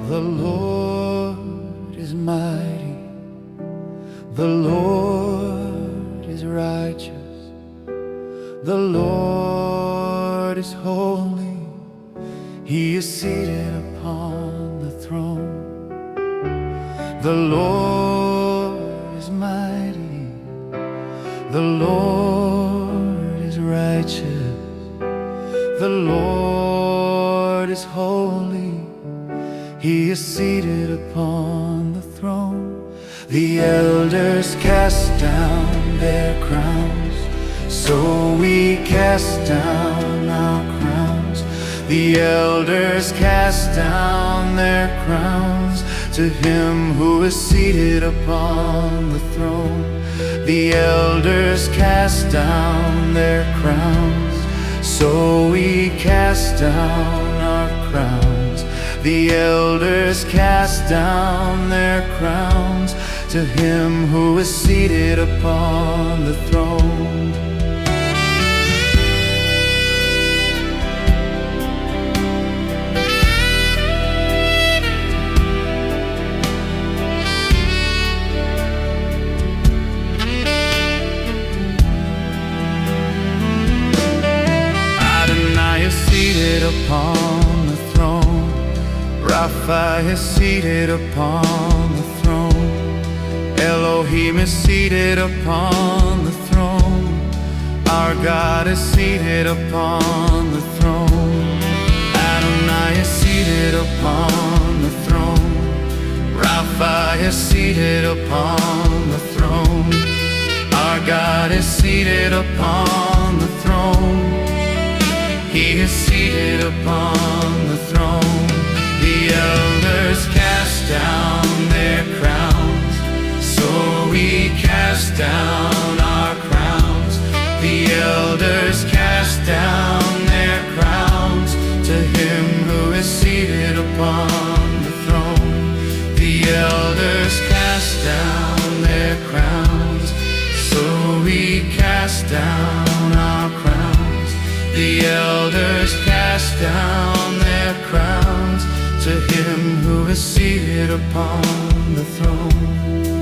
The Lord is mighty, the Lord is righteous, the Lord is holy, He is seated upon the throne. The Lord is mighty, the Lord is righteous, the Lord is holy, He is seated upon the throne. The elders cast down their crowns, so we cast down our crowns. The elders cast down their crowns to Him who is seated upon the throne. The elders cast down their crowns, so we cast down our crowns. The elders cast down their crowns to Him who is seated upon the throne. Adonai is seated upon the throne. Rapha is seated upon the throne. Elohim is seated upon the throne. Our God is seated upon the throne. Adonai is seated upon the throne. Rapha is seated upon the throne. Our God is seated upon the throne. He is seated upon the throne. The elders cast down their crowns, so we cast down our crowns. The elders cast down their crowns to Him who is seated upon the throne. The elders cast down their crowns, so we cast down our crowns. The elders cast down their crowns to Him who is seated upon the throne.